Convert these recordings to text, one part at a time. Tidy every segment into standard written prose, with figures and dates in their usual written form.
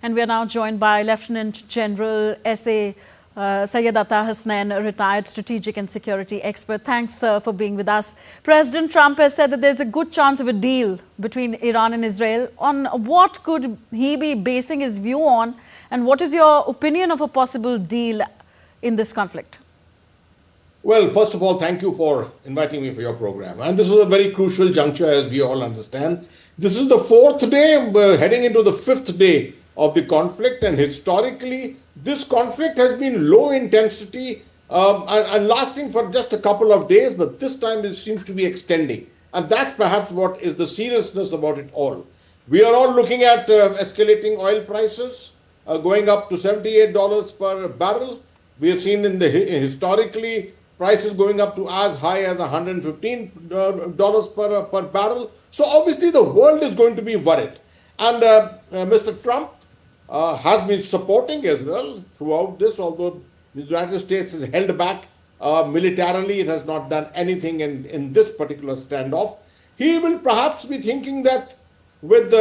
And we are now joined by Lieutenant General S.A. Syed Atta Hasnain, a retired strategic and security expert. Thanks for being with us. President Trump has said that there's a good chance of a deal between Iran and Israel. On what could he be basing his view on, and what is your opinion of a possible deal in this conflict? Well, first of all, thank you for inviting me for your program. And this is a very crucial juncture, as we all understand. This is the fourth day, we're heading into the fifth day of the conflict. And historically, this conflict has been low intensity and lasting for just a couple of days. But this time it seems to be extending. And that's perhaps what is the seriousness about it all. We are all looking at escalating oil prices going up to $78 per barrel. We have seen historically prices going up to as high as $115 per barrel. So obviously the world is going to be worried. And Mr. Trump has been supporting Israel throughout this, although the United States is held back militarily. It has not done anything in this particular standoff. He will perhaps be thinking that with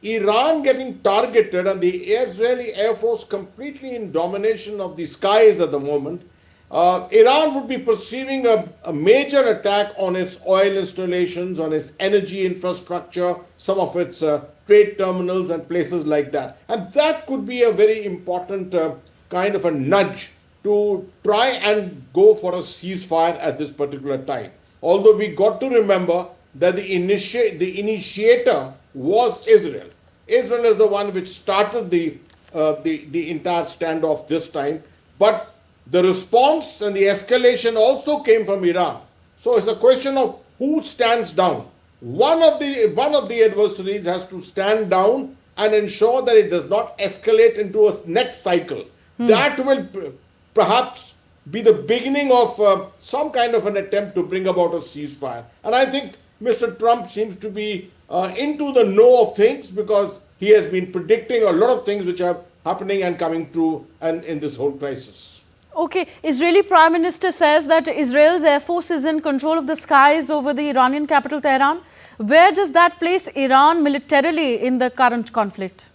Iran getting targeted and the Israeli Air Force completely in domination of the skies at the moment, Iran would be perceiving a major attack on its oil installations, on its energy infrastructure, some of its trade terminals and places like that. And that could be a very important kind of a nudge to try and go for a ceasefire at this particular time. Although we got to remember that the initiator was Israel. Israel is the one which started the entire standoff this time. But the response and the escalation also came from Iran. So it's a question of who stands down. One of the adversaries has to stand down and ensure that it does not escalate into a next cycle. That will perhaps be the beginning of some kind of an attempt to bring about a ceasefire. And I think Mr. Trump seems to be into the know of things because he has been predicting a lot of things which are happening and coming true and in this whole crisis. Okay, Israeli Prime Minister says that Israel's Air Force is in control of the skies over the Iranian capital Tehran. Where does that place Iran militarily in the current conflict?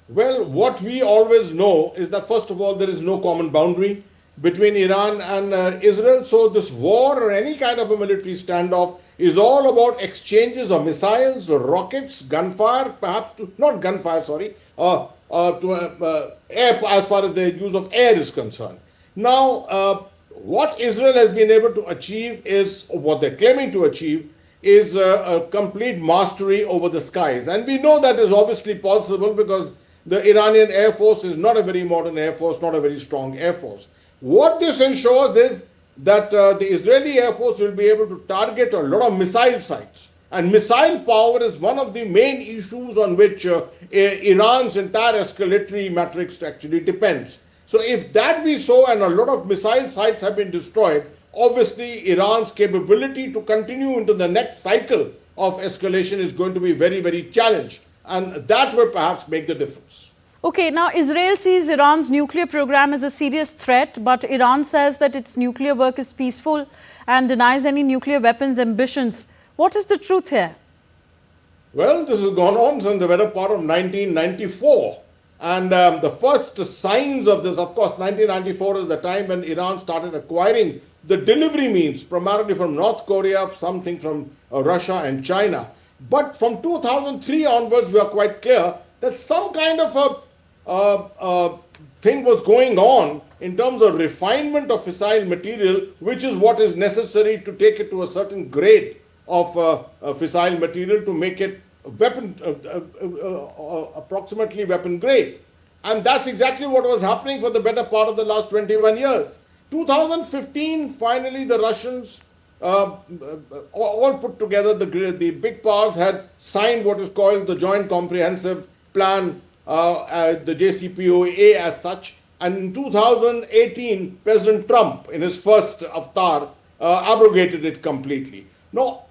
Well, what we always know is that, first of all, there is no common boundary between Iran and Israel. So this war or any kind of a military standoff is all about exchanges of missiles or rockets, gunfire, perhaps not gunfire, sorry, air, as far as the use of air is concerned. Now, what Israel has been able to achieve is, or what they're claiming to achieve, is a complete mastery over the skies. And we know that is obviously possible because the Iranian Air Force is not a very modern Air Force, not a very strong Air Force. What this ensures is that the Israeli Air Force will be able to target a lot of missile sites. And missile power is one of the main issues on which Iran's entire escalatory matrix actually depends. So if that be so and a lot of missile sites have been destroyed, obviously Iran's capability to continue into the next cycle of escalation is going to be very, very challenged. And that will perhaps make the difference. Okay, now Israel sees Iran's nuclear program as a serious threat, but Iran says that its nuclear work is peaceful and denies any nuclear weapons ambitions. What is the truth here? Well, this has gone on since the better part of 1994. And the first signs of this, of course, 1994 is the time when Iran started acquiring the delivery means, primarily from North Korea, something from Russia and China. But from 2003 onwards, we are quite clear that some kind of a thing was going on in terms of refinement of fissile material, which is what is necessary to take it to a certain grade of fissile material to make it approximately weapon grade. And that's exactly what was happening for the better part of the last 21 years. 2015, finally, the Russians all put together, the big powers had signed what is called the Joint Comprehensive Plan, the JCPOA as such. And in 2018, President Trump, in his first avatar, abrogated it completely. Now,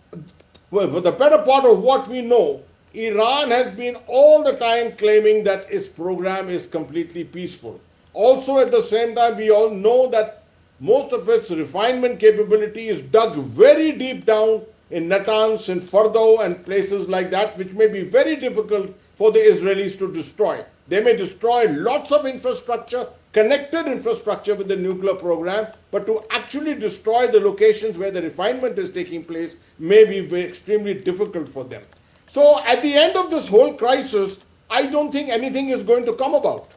well, for the better part of what we know, Iran has been all the time claiming that its program is completely peaceful. Also, at the same time, we all know that most of its refinement capability is dug very deep down in Natanz, in Fordow, and places like that, which may be very difficult for the Israelis to destroy. They may destroy lots of infrastructure, connected infrastructure with the nuclear program, but to actually destroy the locations where the refinement is taking place may be extremely difficult for them. So at the end of this whole crisis, I don't think anything is going to come about.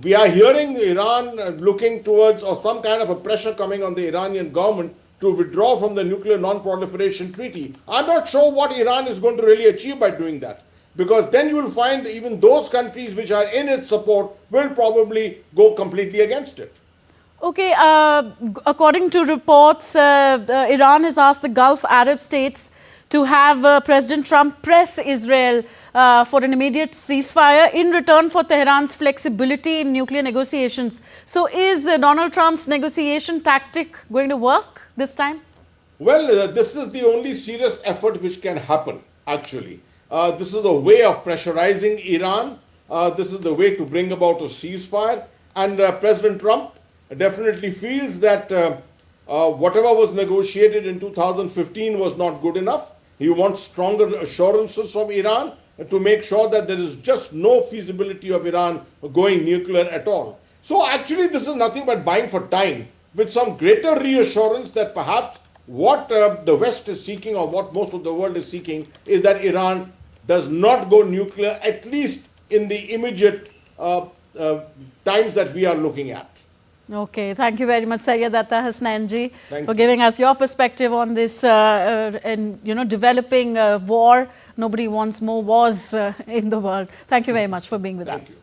We are hearing Iran looking towards, or some kind of a pressure coming on the Iranian government to withdraw from the Nuclear Non-Proliferation Treaty. I'm not sure what Iran is going to really achieve by doing that, because then you will find even those countries which are in its support will probably go completely against it. Okay, according to reports, Iran has asked the Gulf Arab states to have President Trump press Israel for an immediate ceasefire in return for Tehran's flexibility in nuclear negotiations. So is Donald Trump's negotiation tactic going to work this time? Well, this is the only serious effort which can happen, actually. This is a way of pressurizing Iran. This is the way to bring about a ceasefire. And President Trump definitely feels that whatever was negotiated in 2015 was not good enough. He wants stronger assurances from Iran to make sure that there is just no feasibility of Iran going nuclear at all. So actually this is nothing but buying for time, with some greater reassurance that perhaps what the West is seeking, or what most of the world is seeking, is that Iran does not go nuclear, at least in the immediate times that we are looking at. Okay, thank you very much, Syed Atta Hasnain ji, for giving us your perspective on this and developing war. Nobody wants more wars in the world. Thank you very much for being with us.